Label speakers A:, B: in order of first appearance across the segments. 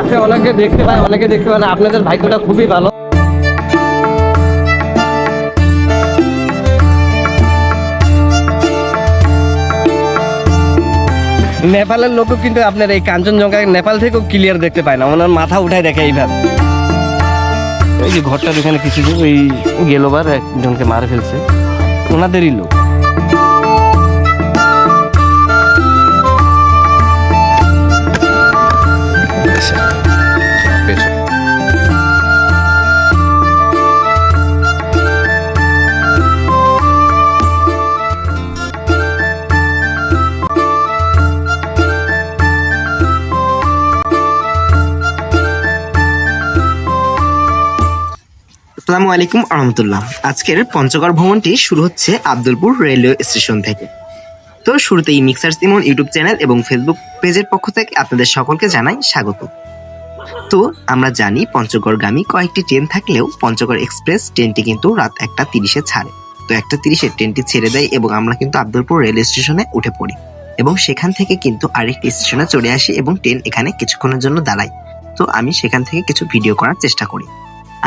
A: বসে অনেকে দেখতে পায়, অনেকে দেখতে পায় না। আপনাদের ভাগ্যটা খুবই ভালো। নেপালের লোকও কিন্তু আপনার এই কাঞ্চনজঙ্ঘা নেপাল থেকেও ক্লিয়ার দেখতে পায় না, ওনার মাথা উঠায় দেখে এইভাবে। এই যে ঘরটার এখানে কিছু ওই গেলোবার একজনকে মারে ফেলছে, ওনাদেরই লোক।
B: আসসালামু আলাইকুম আহমতুল্লাহ। আজকের পঞ্চগড় ভ্রমণটি শুরু হচ্ছে আব্দুলপুর রেলওয়ে স্টেশন থেকে। তো শুরুতেই মিক্সার সিমন ইউটিউব চ্যানেল এবং ফেসবুক পেজের পক্ষ থেকে আপনাদের সকলকে জানাই স্বাগত। তো আমরা জানি পঞ্চগড়গামী কয়েকটি ট্রেন থাকলেও পঞ্চগড় এক্সপ্রেস ট্রেনটি কিন্তু রাত 1:30-এ ছাড়ে। তো 1:30-এ ট্রেনটি ছেড়ে দেয় এবং আমরা কিন্তু আব্দুলপুর রেল স্টেশনে উঠে পড়ি এবং সেখান থেকে কিন্তু আরেকটি স্টেশনে চলে আসি এবং ট্রেন এখানে কিছুক্ষণের জন্য দাঁড়ায়। তো আমি সেখান থেকে কিছু ভিডিও করার চেষ্টা করি।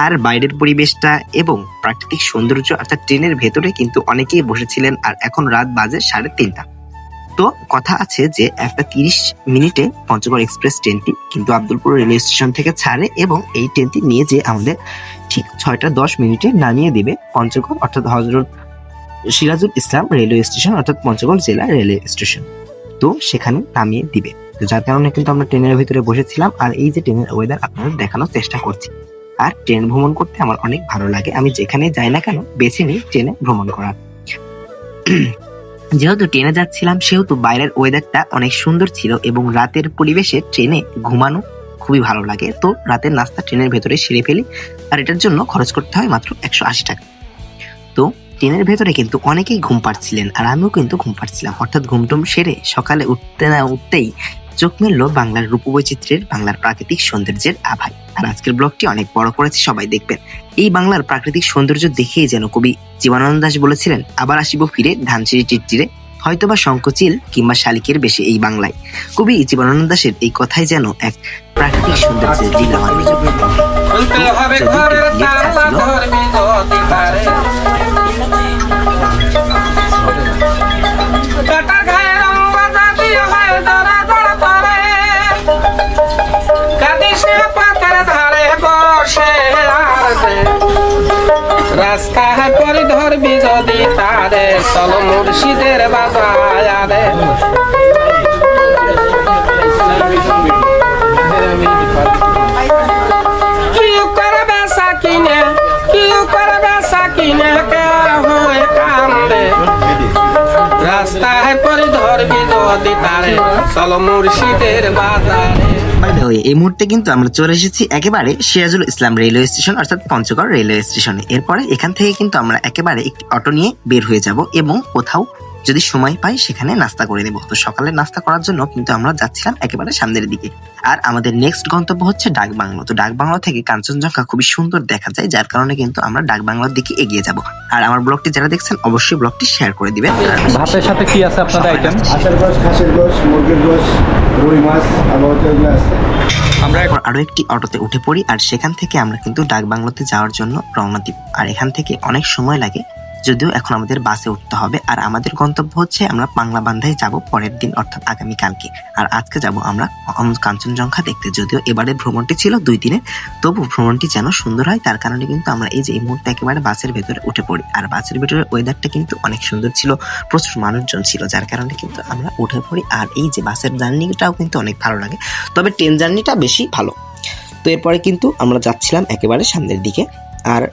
B: আর বাইরের পরিবেশটা এবং প্রাকৃতিক সৌন্দর্য অর্থাৎ ট্রেনের ভেতরে কিন্তু অনেকেই বসেছিলেন। আর এখন রাত বাজে 3:30। তো কথা আছে যে 1:30 পঞ্চগড় এক্সপ্রেস ট্রেনটি কিন্তু আব্দুলপুর রেলওয়ে স্টেশন থেকে ছাড়ে এবং এই ট্রেনটি নিয়ে যে আমাদের ঠিক 6:10 নামিয়ে দেবে পঞ্চগড় অর্থাৎ হযরত সিরাজুল ইসলাম রেলওয়ে স্টেশন অর্থাৎ পঞ্চগড় জেলা রেলওয়ে স্টেশন। তো সেখানে নামিয়ে দিবে। তো যার কারণে কিন্তু আমরা ট্রেনের ভিতরে বসেছিলাম। আর এই যে ট্রেনের ওয়েদার আপনাদের দেখানোর চেষ্টা করছি। আর ট্রেন ভ্রমণ করতে আমার অনেক ভালো লাগে। আমি যেখানে যাই না কেন বেছে নিই ট্রেনে ভ্রমণ করার। যেহেতু ট্রেনে যাচ্ছিলাম সেহেতু বাইরের ওয়েদারটা অনেক সুন্দর ছিল এবং রাতের পরিবেশে ট্রেনে ঘুমানো খুবই ভালো লাগে। তো রাতের নাস্তা ট্রেনের ভেতরে সেরে ফেলি। আর এটার জন্য খরচ করতে হয় মাত্র 180 টাকা। তো ট্রেনের ভেতরে কিন্তু অনেকেই ঘুম পাচ্ছিলেন আর আমিও কিন্তু ঘুম পাচ্ছিলাম। অর্থাৎ ঘুমটুম সেরে সকালে উঠতে না উঠতেই চোখ মেললো বাংলার রূপবৈচিত্র্যের, বাংলার প্রাকৃতিক সৌন্দর্যের আভায়। আর আজকের ব্লগটি অনেক বড় করেছি, সবাই দেখবেন। এই বাংলার প্রাকৃতিক সৌন্দর্য দেখেই যেন কবি জীবনানন্দ দাশ বলেছিলেন, আবার আসিব ফিরে ধানসিঁড়ি টিটটিরে, হয়তোবা শঙ্খচিল কিংবা শালিকের বেশে এই বাংলায়। কবি জীবনানন্দ দাশের এই কথাই যেন এক প্রাকৃতিক সৌন্দর্যের লীলা মানবে।
C: রাস্তা করে ধরবি যদি তারে, চলো মুর্শিদের বাজারে। কিউ করবে সাকিনে, কিউ করবে সাকিনে, কে হয়ে কান্দে। রাস্তা করে ধরবি যদি তারে, চলো মুর্শিদের বাজারে।
B: এই মুহূর্তে কিন্তু আমরা চলে এসেছি একেবারে সিরাজুল ইসলাম রেলওয়ে স্টেশন অর্থাৎ পঞ্চগড় রেলওয়ে স্টেশনে। এরপরে এখান থেকে কিন্তু আমরা একেবারে একটি অটো নিয়ে বের হয়ে যাব এবং কোথাও যদি সময় পাই সেখানে নাস্তা করে নেব। তো সকালে নাস্তা করার জন্য কিন্তু আমরা যাচ্ছিলাম একেবারে সামনের দিকে। আর আমাদের নেক্সট গন্তব্য হচ্ছে ডাকবাংলো। তো ডাকবাংলো থেকে কাঞ্চনজঙ্ঘা খুবই সুন্দর দেখা যায়, যার কারণে কিন্তু আমরা ডাকবাংলোর দিকে এগিয়ে যাব। আর আমার ব্লগটি যারা দেখছেন অবশ্যই ব্লগটি শেয়ার করে দিবেন।
A: ভাতের সাথে কি আছে আপনাদের আইটেম?
D: হাঁসের গোশ, খাসির গোশ, মুরগির গোশ, রুই মাছ, আবার এগুলো আছে।
B: আমরা আরো একটি অটোতে উঠে পড়ি আর সেখান থেকে আমরা কিন্তু ডাকবাংলোতে যাওয়ার জন্য রওনা দিব। আর এখান থেকে অনেক সময় লাগে, যদিও এখন আমাদের বাসে উঠতে হবে। আর আমাদের গন্তব্য হচ্ছে আমরা পাংলাবান্ধায় যাব পরের দিন অর্থাৎ আগামীকালকে। আর আজকে যাব আমরা কাঞ্চনজঙ্ঘা দেখতে। যদিও এবারে ভ্রমণটি ছিল 2 দিনের, তবু ভ্রমণটি যেন সুন্দর হয় তার কারণে কিন্তু আমরা এই যে এই মুহূর্তে একেবারে বাসের ভেতরে উঠে পড়ি। আর বাসের ভেতরে ওয়েদারটা কিন্তু অনেক সুন্দর ছিল, প্রচুর মানুষজন ছিল, যার কারণে কিন্তু আমরা উঠে পড়ি। আর এই যে বাসের জার্নিটাও কিন্তু অনেক ভালো লাগে, তবে ট্রেন জার্নিটা বেশি ভালো। তো এরপরে কিন্তু আমরা যাচ্ছিলাম একেবারে সামনের দিকে। আর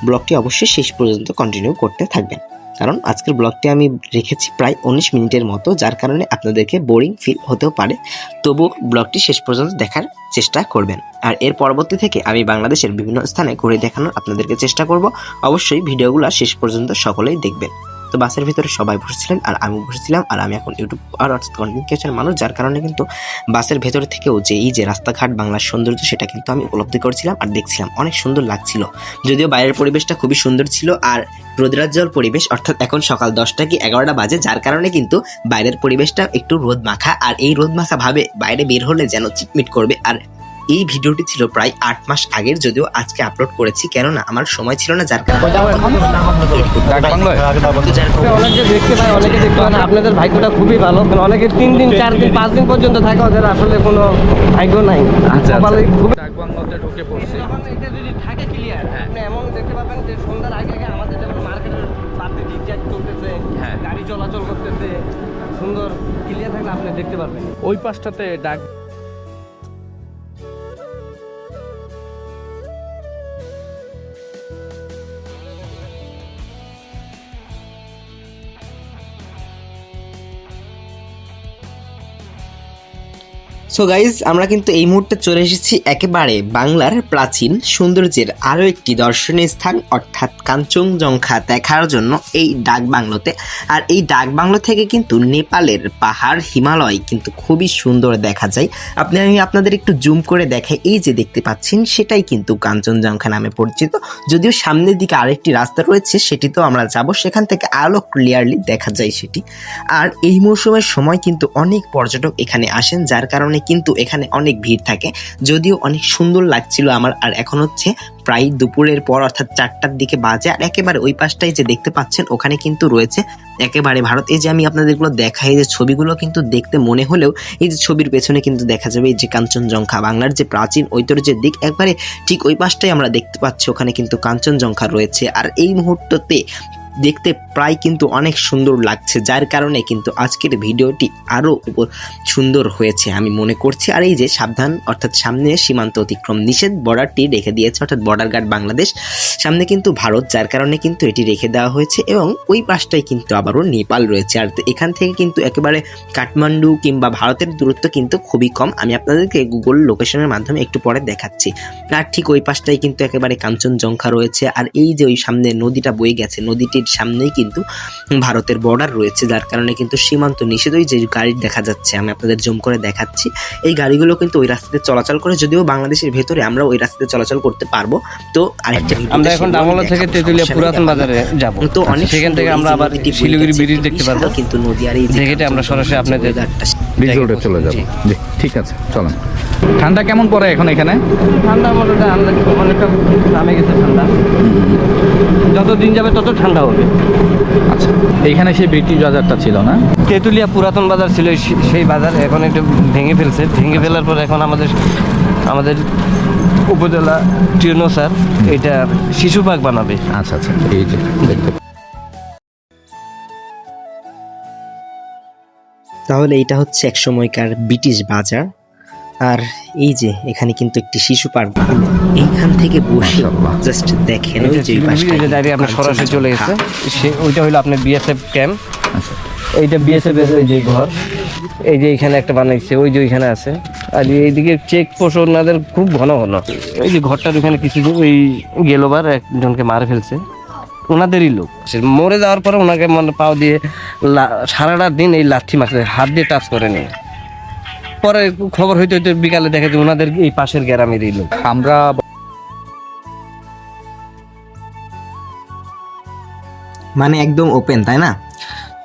B: ব্লগটি অবশ্যই শেষ পর্যন্ত কন্টিনিউ করতে থাকবেন, কারণ আজকের ব্লগটি আমি রেখেছি প্রায় 19 মিনিটের মতো, যার কারণে আপনাদেরকে বোরিং ফিল হতেও পারে। তবু ব্লগটি শেষ পর্যন্ত দেখার চেষ্টা করবেন। আর এর পরবর্তী থেকে আমি বাংলাদেশের বিভিন্ন স্থানে ঘুরে দেখানোর আপনাদেরকে চেষ্টা করব। অবশ্যই ভিডিওগুলো শেষ পর্যন্ত সকলেই দেখবেন। তো বাসের ভিতরে সবাই বসেছিলেন আর আমি বসেছিলাম। আর আমি এখন ইউটিউব আর অর্থাৎ কন্টেন্ট ক্রিয়েটর মানুষ, যার কারণে কিন্তু বাসের ভেতরে থেকেও যে এই যে রাস্তাঘাট বাংলার সৌন্দর্য সেটা কিন্তু আমি উপলব্ধি করছিলাম আর দেখছিলাম, অনেক সুন্দর লাগছিল। যদিও বাইরের পরিবেশটা খুবই সুন্দর ছিল আর রোদ্রাজ্জ্বল পরিবেশ, অর্থাৎ এখন সকাল 10টা কি 11টা বাজে, যার কারণে কিন্তু বাইরের পরিবেশটা একটু রোদ মাখা। আর এই রোদ মাখা ভাবে বাইরে বের হলে যেন চিটমিট করবে। আর এই ভিডিওটি ছিল প্রায় 8 মাস আগের, যদিও আজকে আপলোড করেছি, কেননা আমার সময় ছিল না, যার কারণে
A: অনেকে দেখতে পায়, অনেকে দেখতে পায় না। আপনাদের ভাগ্যটা খুবই ভালো, কারণ অনেকে 3 দিন 4 দিন 5 দিন পর্যন্ত থাকে, ওদের আসলে কোনো ভাগ্য নাই। কপালে খুবই
E: ডাকবাংলোতে ঢুকে পড়ছি।
A: এখন এটা যদি থাকে ক্লিয়ার, আপনি এমন দেখতে পাবেন যে সন্ধ্যার আগে আগে আমাদের যেমন মার্কেটের পাশে জিগজ্যাগ চলতেছে, গাড়ি চলাচল করতেছে, সুন্দর ক্লিয়ার থাকলে আপনি দেখতে পারবেন।
E: ওই পাশটাতে ডাক
B: সো গাইজ, আমরা কিন্তু এই মুহূর্তে চলে এসেছি একেবারে বাংলার প্রাচীন সৌন্দর্যের আরও একটি দর্শনীয় স্থান, অর্থাৎ কাঞ্চনজঙ্ঘা দেখার জন্য এই ডাকবাংলোতে। আর এই ডাকবাংলো থেকে কিন্তু নেপালের পাহাড়, হিমালয় কিন্তু খুবই সুন্দর দেখা যায়। আমি আপনাদের একটু জুম করে দেখাই, এই যে দেখতে পাচ্ছেন সেটাই কিন্তু কাঞ্চনজঙ্ঘা নামে পরিচিত। যদিও সামনের দিকে আরেকটি রাস্তা রয়েছে, সেটিতেও আমরা যাব, সেখান থেকে আরও ক্লিয়ারলি দেখা যায় সেটি। আর এই মৌসুমের সময় কিন্তু অনেক পর্যটক এখানে আসেন, যার কারণে কিন্তু এখানে অনেক ভিড় থাকে। যদিও অনেক সুন্দর লাগছিল আমার। আর এখন হচ্ছে প্রায় দুপুরের পর, অর্থাৎ 4টার দিকে বাজে। আর একেবারে ওই পাশটাই যে দেখতে পাচ্ছেন, ওখানে কিন্তু রয়েছে একেবারে ভারত। এই যে আমি আপনাদেরগুলো দেখাই, যে ছবিগুলো কিন্তু দেখতে মনে হলেও এই যে ছবির পেছনে কিন্তু দেখা যাবে এই যে কাঞ্চনজঙ্ঘা, বাংলার যে প্রাচীন ঐতিহ্যের দিক, একবারে ঠিক ওই পাশটাই আমরা দেখতে পাচ্ছি, ওখানে কিন্তু কাঞ্চনজঙ্ঘা রয়েছে। আর এই মুহূর্ততে দেখতে প্রায় কিন্তু অনেক সুন্দর লাগছে, যার কারণে কিন্তু আজকের ভিডিওটি আরও সুন্দর হয়েছে আমি মনে করছি। আর এই যে সাবধান, অর্থাৎ সামনে সীমান্ত অতিক্রম নিষেধ বর্ডারটি রেখে দিয়েছে, অর্থাৎ বর্ডার গার্ড বাংলাদেশ, সামনে কিন্তু ভারত, যার কারণে কিন্তু এটি রেখে দেওয়া হয়েছে। এবং ওই পাশটাই কিন্তু আবারও নেপাল রয়েছে। আর এখান থেকে কিন্তু একেবারে কাঠমান্ডু কিংবা ভারতের দূরত্ব কিন্তু খুবই কম। আমি আপনাদেরকে গুগল লোকেশনের মাধ্যমে একটু পরে দেখাচ্ছি। আর ঠিক ওই পাশটাই কিন্তু একেবারে কাঞ্চনজঙ্ঘা রয়েছে। আর এই যে ওই সামনে নদীটা বয়ে গেছে, নদীটির সামনেই কিন্তু ভারতের বর্ডার রয়েছে, যার কারণে কিন্তু সীমান্ত নিষেধ। ওই যে গাড়ি দেখা যাচ্ছে, আমি আপনাদের জুম করে দেখাচ্ছি, এই গাড়িগুলো কিন্তু ওই রাস্তাতে চলাচল করে। যদিও বাংলাদেশের ভেতরে আমরা ওই রাস্তাতে চলাচল করতে পারবো। তো আরেকটা
A: আমরা এখন ডাকবাংলো থেকে তেঁতুলিয়া পুরাতন বাজারে যাব,
B: তো অনেক
A: সেখান থেকে আমরা আবার শিলিগুড়ি ব্রিজ দেখতে পারবো,
B: কিন্তু নদী আর এই
A: দেখে আমরা সরাসরি আপনাদের
E: রিসোর্টে চলে যাব। জি, ঠিক আছে, চলেন। ঠান্ডা কেমন পড়ে এখন এখানে?
A: ঠান্ডা মোটামুটি অনেকটা নামে গেছে ঠান্ডা, যত দিন যাবে তত ঠান্ডা হবে।
E: আচ্ছা, এইখানে সেই ব্রিটিশ বাজারটা ছিল না?
A: তেঁতুলিয়া পুরাতন বাজার ছিল, সেই বাজার এখন একটু ভেঙে ফেলছে। ভেঙে ফেলার পর এখন আমাদের উপজেলা টিউনো স্যার এটা শিশু পার্ক বানাবে।
E: আচ্ছা আচ্ছা, এই যে দেখতে
B: তাহলে এটা হচ্ছে এক সময়কার ব্রিটিশ বাজার। আর এই যে এখানে কিন্তু একটি শিশু পার্ক, এইখান থেকে বসে জাস্ট দেখেন ওই যে
A: ডাইরেক্ট আপনার সরাসরি চলে গেছে। ওইটা হলো আপনার বিএসএফ ক্যাম্প।
E: আচ্ছা,
A: এইটা বিএসএফ এর ওই যে ঘর, এই যে এখানে একটা বানাইছে, ওই যে ওইখানে আছে। আর এইদিকে চেক পোস্ট ওনাদের খুব ঘন ঘন। এই যে ঘরটার ওখানে কিছু ওই গেলোবার একজনকে মারে ফেলছে, ওনাদেরই লোক। মরে যাওয়ার পরে ওনাকে মানে পাও দিয়ে সারাটা দিন এই লাঠি মারছে, হাত দিয়ে টাচ করে নেই। পরে খবর হইতে হইতে বিকালে দেখা যায় ওনাদের এই পাশের গ্রামেরই লোক।
E: আমরা
B: মানে একদম ওপেন, তাই না?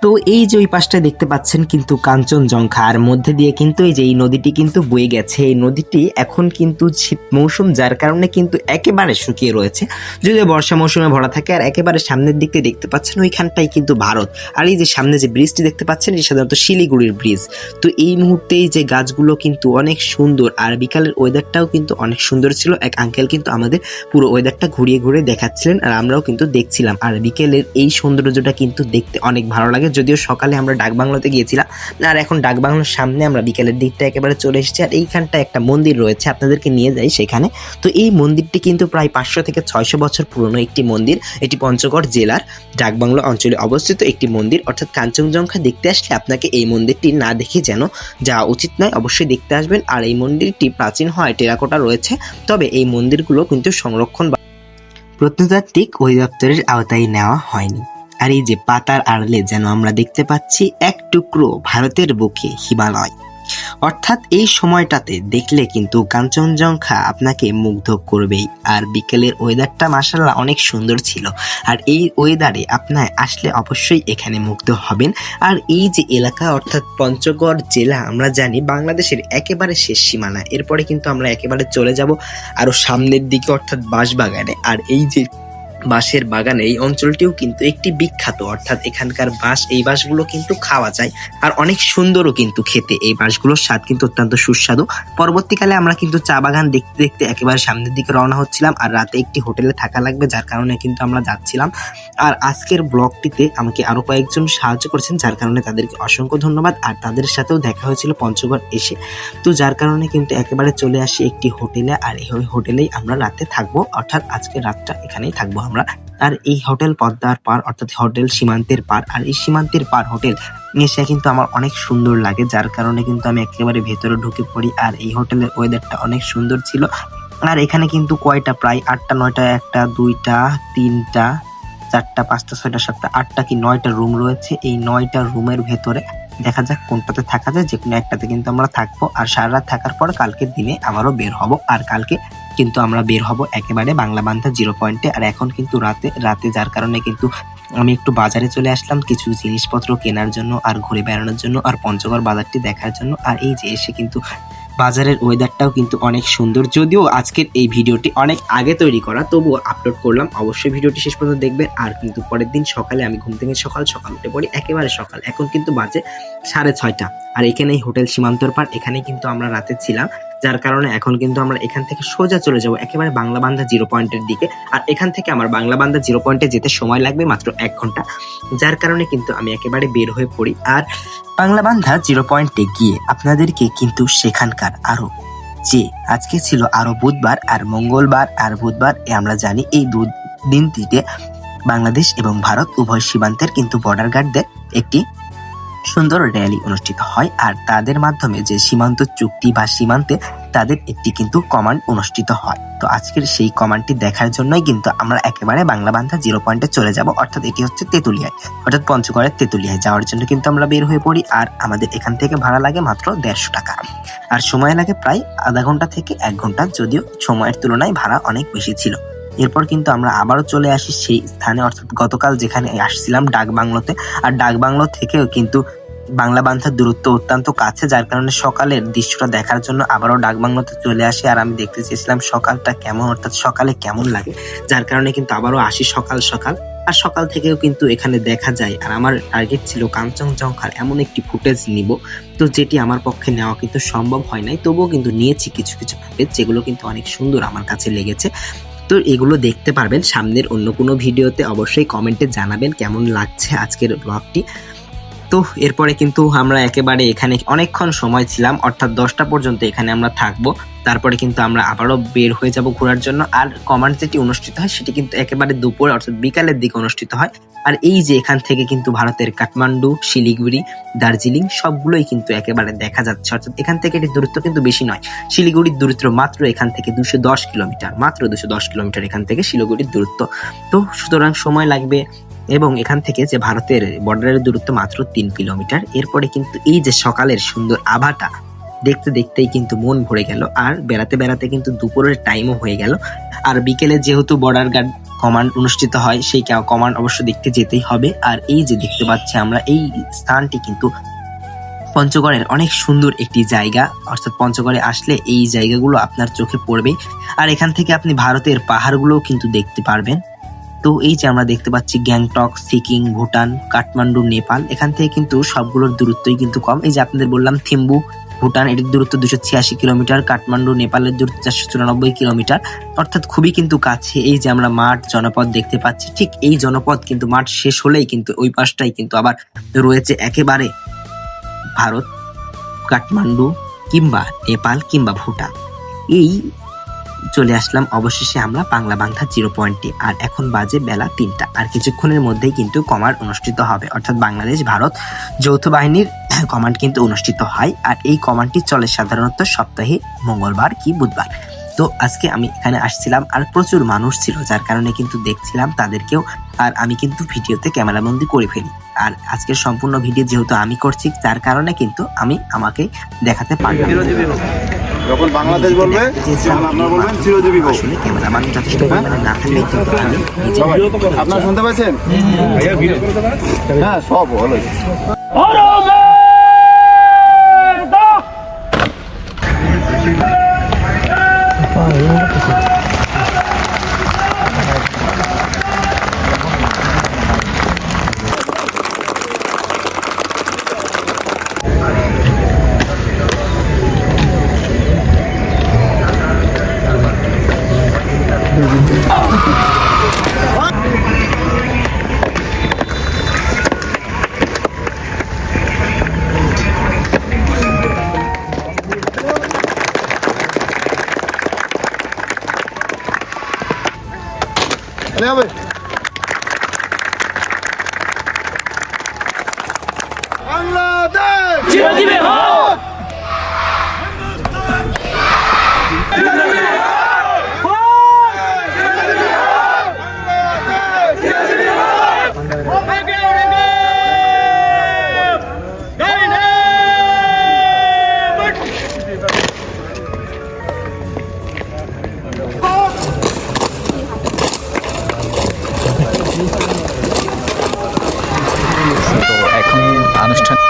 B: তো এই যে ওই পাশটা দেখতে পাচ্ছেন কিন্তু কাঞ্চনজঙ্ঘা, আর মধ্যে দিয়ে কিন্তু এই যে এই নদীটি কিন্তু বয়ে গেছে। এই নদীটি এখন কিন্তু শীত মৌসুম, যার কারণে কিন্তু একেবারে শুকিয়ে রয়েছে, যদিও বর্ষা মৌসুমে ভরা থাকে। আর একেবারে সামনের দিকে দেখতে পাচ্ছেন ওইখানটাই কিন্তু ভারত। আর এই যে সামনে যে ব্রিজটি দেখতে পাচ্ছেন, এটি সাধারণত শিলিগুড়ির ব্রিজ। তো এই মুহূর্তে এই যে গাছগুলো কিন্তু অনেক সুন্দর, আর বিকালের ওয়েদারটাও কিন্তু অনেক সুন্দর ছিল। এক আঙ্কেল কিন্তু আমাদের পুরো ওয়েদারটা ঘুরিয়ে ঘুরিয়ে দেখাচ্ছিলেন, আর আমরাও কিন্তু দেখছিলাম। আর বিকেলের এই সৌন্দর্যটা কিন্তু দেখতে অনেক ভালো লাগে। যদিও সকালে আমরা ডাকবাংলোতে গিয়েছিলাম, আর এখন ডাকবাংলোর সামনে আমরা বিকেলের দিকটা একেবারে চলে এসেছি। আর এইখানটা একটা মন্দির রয়েছে, আপনাদেরকে নিয়ে যাই সেখানে। তো এই মন্দিরটি কিন্তু প্রায় 500 থেকে 600 বছর পুরনো একটি মন্দির। এটি পঞ্চগড় জেলার ডাকবাংলো অঞ্চলে অবস্থিত একটি মন্দির। অর্থাৎ কাঞ্চনজঙ্ঘা দেখতে আসলে আপনাকে এই মন্দিরটি না দেখে যেন যাওয়া উচিত নয়, অবশ্যই দেখতে আসবেন। আর এই মন্দিরটি প্রাচীন হয়, টেরাকোটা রয়েছে, তবে এই মন্দিরগুলো কিন্তু সংরক্ষণ বা প্রত্নতাত্ত্বিক অধিদপ্তরের আওতায় নেওয়া হয়নি। আর এই যে পাতার আড়ালে যেন আমরা দেখতে পাচ্ছি এক টুকরো ভারতের বুকে হিমালয়। অর্থাৎ এই সময়টাতে দেখলে কিন্তু কাঞ্চনজঙ্ঘা আপনাকে মুগ্ধ করবেই। আর বিকেলের ওয়েদারটা মাশাআল্লাহ অনেক সুন্দর ছিল, আর এই ওয়েদারে আপনার আসলে অবশ্যই এখানে মুগ্ধ হবেন। আর এই যে এলাকা অর্থাৎ পঞ্চগড় জেলা আমরা জানি বাংলাদেশের একেবারে শেষ সীমানা, এরপরে কিন্তু আমরা একেবারে চলে যাব আরো সামনের দিকে অর্থাৎ বাঁশবাগানে। আর এই যে বাঁশের বাগান, এই অঞ্চলটিও কিন্তু একটি বিখ্যাত, অর্থাৎ এখানকার বাঁশ, এই বাঁশগুলো কিন্তু খাওয়া যায় আর অনেক সুন্দরও কিন্তু খেতে, এই বাঁশগুলোর স্বাদ কিন্তু অত্যন্ত সুস্বাদু। পরবর্তীকালে আমরা কিন্তু চা বাগান দেখতে দেখতে একেবারে সামনের দিকে রওনা হচ্ছিলাম, আর রাতে একটি হোটেলে থাকা লাগবে যার কারণে কিন্তু আমরা যাচ্ছিলাম। আর আজকের ব্লগটিতে আমাকে আরো কয়েকজন সাহায্য করেছেন, যার কারণে তাদেরকে অসংখ্য ধন্যবাদ। আর তাদের সাথেও দেখা হয়েছিল পঞ্চগড় এসে, তো যার কারণে কিন্তু একেবারে চলে আসি একটি হোটেলে, আর এই হোটেলেই আমরা রাতে থাকবো, অর্থাৎ আজকে রাতটা এখানেই থাকবো আমরা। আর এই হোটেল পদ্মার পার, অর্থাৎ হোটেল সীমান্তের পার, আর এই সীমান্তের পার হোটেল এসে কিন্তু আমার অনেক সুন্দর লাগে, যার কারণে কিন্তু আমি একেবারে ভেতরে ঢুকে পড়ি। আর এই হোটেলের ওয়েদারটা অনেক সুন্দর ছিল। আর এখানে কিন্তু কয়টা প্রায় 8টা 9টা 1টা 2টা 3টা 4টা 5টা 6টা 7টা 8টা কি 9টা রুম রয়েছে। এই 9টা রুমের ভেতরে দেখা যাক কোনটাতে থাকা যায়, যে কোনো একটাতে কিন্তু আমরা থাকবো। আর সারা রাত থাকার পর কালকের দিনে আবারও বের হব। আর কালকে কিন্তু আমরা বের হব একেবারে বাংলাবান্ধা 0 পয়েন্টে। আর এখন কিন্তু রাতে যার কারণে কিন্তু আমি একটু বাজারে চলে আসলাম কিছু জিনিসপত্র কেনার জন্য, আর ঘুরে বেড়ানোর জন্য, আর পঞ্চগড় বাজারটি দেখার জন্য। আর এই যে এসে কিন্তু বাজারের ওয়েদারটাও কিন্তু অনেক সুন্দর, যদিও আজকের এই ভিডিওটি অনেক আগে তৈরি করা, তবুও আপলোড করলাম। অবশ্যই ভিডিওটি শেষ পর্যন্ত দেখবেন। আর কিন্তু পরের দিন সকালে আমি ঘুম থেকে সকাল উঠে পড়ি, একেবারে সকাল, এখন কিন্তু বাজে 6:30। আর এখানে হোটেল সীমান্তর পার, এখানে কিন্তু আমরা রাতে ছিলাম, যার কারণে এখন কিন্তু আমরা এখান থেকে সোজা চলে যাব একেবারে বাংলাবান্ধা 0 পয়েন্টের দিকে। আর এখান থেকে আমার বাংলাবান্ধা 0 পয়েন্টে যেতে সময় লাগবে মাত্র 1 ঘন্টা, যার কারণে কিন্তু আমি একেবারে বের হয়ে পড়ি। আর বাংলাবান্ধা 0 পয়েন্টে গিয়ে আপনাদেরকে কিন্তু সেখানকার আরো যে আজকে ছিল আরো বুধবার আর মঙ্গলবার আর বুধবার, আমরা জানি এই দিনটিতে বাংলাদেশ এবং ভারত উভয় সীমান্তের কিন্তু বর্ডার গার্ডদের একটি সুন্দর র্যালি অনুষ্ঠিত হয়। আর তাদের মাধ্যমে যে সীমান্ত চুক্তি বা সীমান্তে তাদের একটি কিন্তু কমান্ড অনুষ্ঠিত হয়। তো আজকের সেই কমান্ডটি দেখার জন্যই কিন্তু আমরা একেবারে বাংলাবান্ধা 0 পয়েন্টে চলে যাব, অর্থাৎ এটি হচ্ছে তেঁতুলিয়ায়, অর্থাৎ পঞ্চগড়ের তেঁতুলিয়ায় যাওয়ার জন্য কিন্তু আমরা বের হয়ে পড়ি। আর আমাদের এখান থেকে ভাড়া লাগে মাত্র 150 টাকা, আর সময় লাগে প্রায় আধা ঘন্টা থেকে 1 ঘন্টা, যদিও সময়ের তুলনায় ভাড়া অনেক বেশি ছিল। এরপর কিন্তু আমরা আবারও চলে আসি সেই স্থানে, অর্থাৎ গতকাল যেখানে আসছিলাম ডাকবাংলোতে। আর ডাকবাংলো থেকেও কিন্তু বাংলাবান্ধার দূরত্ব অত্যন্ত কাছে, যার কারণে সকালের দৃশ্যটা দেখার জন্য আবারও ডাকবাংলোতে চলে আসি। আর আমি দেখতে চেয়েছিলাম সকালটা কেমন, অর্থাৎ সকালে কেমন লাগে, যার কারণে কিন্তু আবারও আসি সকাল। আর সকাল থেকেও কিন্তু এখানে দেখা যায়। আর আমার টার্গেট ছিল কাঞ্চনজঙ্ঘার এমন একটি ফুটেজ নিব, তো যেটি আমার পক্ষে নেওয়া কিন্তু সম্ভব হয় নাই, তবুও কিন্তু নিয়েছি কিছু ফুটেজ, যেগুলো কিন্তু অনেক সুন্দর আমার কাছে লেগেছে। তো এগুলো দেখতে পারবেন সামনের অন্য কোনো ভিডিওতে, অবশ্যই কমেন্টে জানাবেন কেমন লাগছে আজকের ব্লগটি। তো এরপরে কিন্তু আমরা একেবারে এখানে অনেকক্ষণ সময় ছিলাম, অর্থাৎ 10টা পর্যন্ত এখানে আমরা থাকবো। তারপরে কিন্তু আমরা আবারও বের হয়ে যাব ঘোরার জন্য। আর কমান্ড যেটি অনুষ্ঠিত হয় সেটি কিন্তু একেবারে দুপুরে অর্থাৎ বিকালের দিকে অনুষ্ঠিত হয়। আর এই যে এখান থেকে কিন্তু ভারতের কাঠমান্ডু, শিলিগুড়ি, দার্জিলিং সবগুলোই কিন্তু একেবারে দেখা যাচ্ছে, অর্থাৎ এখান থেকে এটির দূরত্ব কিন্তু বেশি নয়। শিলিগুড়ির দূরত্ব মাত্র এখান থেকে 210 কিলোমিটার, মাত্র 210 কিলোমিটার এখান থেকে শিলিগুড়ির দূরত্ব। তো সুতরাং সময় লাগবে, এবং এখান থেকে যে ভারতের বর্ডারের দূরত্ব মাত্র 3 কিলোমিটার। এরপরে কিন্তু এই যে সকালের সুন্দর আভাটা দেখতে দেখতেই কিন্তু মন ভরে গেল। আর বেড়াতে বেড়াতে কিন্তু দুপুরের টাইমও হয়ে গেল। আর বিকেলে যেহেতু বর্ডার গার্ড কমান্ড অনুষ্ঠিত হয়, সেই কমান্ড অবশ্য দেখতে যেতেই হবে। আর এই যে দেখতে পাচ্ছি আমরা, এই স্থানটি কিন্তু পঞ্চগড়ের অনেক সুন্দর একটি জায়গা, অর্থাৎ পঞ্চগড়ে আসলে এই জায়গাগুলো আপনার চোখে পড়বে। আর এখান থেকে আপনি ভারতের পাহাড়গুলোও কিন্তু দেখতে পারবেন। তো এই যে আমরা দেখতে পাচ্ছি গ্যাংটক, সিকিম, ভুটান, কাঠমান্ডু, নেপাল, এখান থেকে কিন্তু সবগুলোর দূরত্বই কিন্তু কম। এই যে আপনাদের বললাম থিম্বু, ভুটান, এটির দূরত্ব 286 কিলোমিটার, কাঠমান্ডু, নেপালের দূরত্ব 494 কিলোমিটার, অর্থাৎ খুবই কিন্তু কাছে। এই যে আমরা মাঠ জনপদ দেখতে পাচ্ছি, ঠিক এই জনপদ কিন্তু মাঠ শেষ হলেই কিন্তু ওই পাশটাই কিন্তু আবার রয়েছে একেবারে ভারত, কাঠমান্ডু কিংবা নেপাল কিংবা ভুটান। এই চলে আসলাম অবশেষে আমরা বাংলাবান্ধা 0 পয়েন্টে। আর এখন বাজে বেলা 3টা, আর কিছুক্ষণের মধ্যেই কিন্তু কমান্ড অনুষ্ঠিত হবে, অর্থাৎ বাংলাদেশ ভারত যৌথ বাহিনীর কমান্ড কিন্তু অনুষ্ঠিত হয়। আর এই কমান্ডটি চলে সাধারণত সপ্তাহে মঙ্গলবার কি বুধবার। তো আজকে আমি এখানে আসছিলাম, আর প্রচুর মানুষ ছিল, যার কারণে কিন্তু দেখছিলাম তাদেরকেও। আর আমি কিন্তু ভিডিওতে ক্যামেরাবন্দি করে ফেলি। আর আজকের সম্পূর্ণ ভিডিও যেহেতু আমি করছি, যার কারণে কিন্তু আমি আমাকে দেখাতে পারলাম।
D: যখন বাংলাদেশ বলবে তখন আপনারা বলবেন চিরজীবী হোক।
B: আসলে ক্যামেরাম্যান যথেষ্ট পরিমাণে না থাকলে কিন্তু আমি নিজে
D: আপনারা শুনতে পাচ্ছেন? হ্যাঁ, সব হলো। হবে বাংলাদেশ চিরজীবী হোক।
E: তো এখন আনুষ্ঠানিক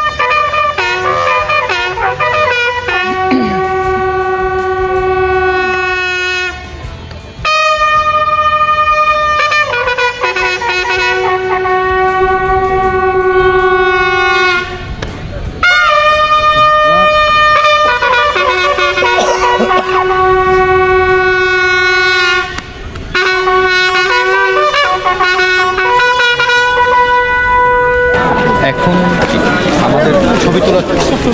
E: এখন আমাদের ছবি তোলা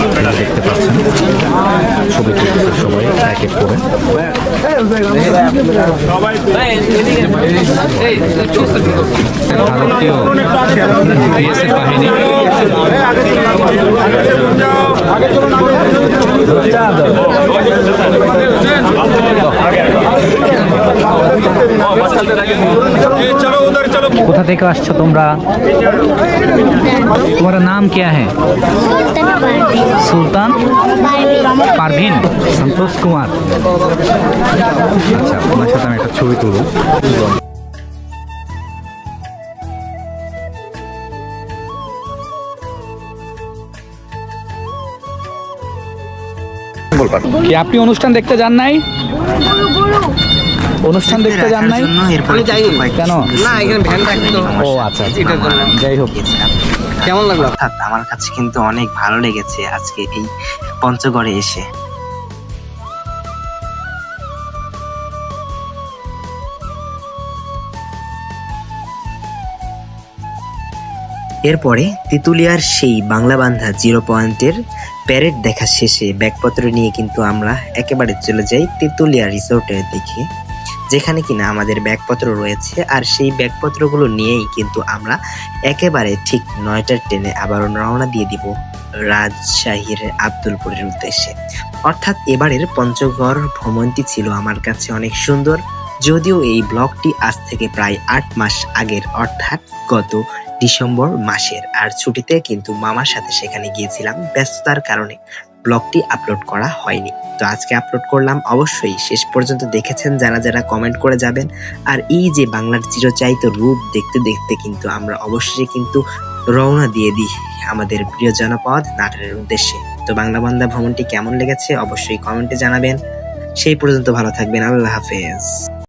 E: আপনারা দেখতে পাচ্ছেন, ছবি তুলতেছে সবাই এক এক করে। ভারতীয় বিএসএফ বাহিনী কোথা থেকে আসছো তোমরা? तुम्हारा नाम क्या है? सुल्तान पारवीन संतोष कुमार। আচ্ছা, ওনার সাথে আমি একটা ছবি তুলব। কি আপনি অনুষ্ঠান দেখতে যান নাই? অনুষ্ঠান দেখতে যান নাই?
A: আমি যাই
E: কেন?
A: না, এখানে ভ্যান রাখতো।
E: ও আচ্ছা,
A: এটার জন্য।
E: যাই হোক,
A: কেমন লাগলো?
B: অর্থাৎ আমার কাছে কিন্তু অনেক ভালো লেগেছে আজকে এই পঞ্চগড়ে এসে। এরপরে তেঁতুলিয়ার সেই বাংলা বান্ধা 0 পয়েন্টের প্যারেড দেখা শেষে ব্যাগপত্র নিয়ে কিন্তু আমরা একেবারে চলে যাই তেঁতুলিয়া রিসোর্টের দিকে, যেখানে কিনা আমাদের ব্যাগপত্র রয়েছে। আর সেই ব্যাগপত্রগুলো নিয়েই কিন্তু আমরা একেবারে ঠিক 9টার ট্রেনে আবারও রওনা দিয়ে দিব রাজশাহীর আব্দুলপুরের উদ্দেশ্যে। অর্থাৎ এবারের পঞ্চগড় ভ্রমণটি ছিল আমার কাছে অনেক সুন্দর, যদিও এই ব্লগটি আজ থেকে প্রায় 8 মাস আগের, অর্থাৎ গত ডিসেম্বর মাসের। আর ছুটিতে কিন্তু মামার সাথে সেখানে গিয়েছিলাম, ব্যস্ততার কারণে ব্লগটি আপলোড করা হয়নি। তো আজকে আপলোড করলাম। অবশ্যই শেষ পর্যন্ত দেখেছেন যারা যারা কমেন্ট করে যাবেন। আর এই যে বাংলার চিরচারিত রূপ দেখতে দেখতে কিন্তু আমরা অবশ্যই কিন্তু রওনা দিয়ে দিই আমাদের প্রিয় জনপদ নাটোরের উদ্দেশ্যে। তো বাংলা বান্ধা ভ্রমণটি কেমন লেগেছে অবশ্যই কমেন্টে জানাবেন। সেই পর্যন্ত ভালো থাকবেন। আল্লাহ হাফেজ।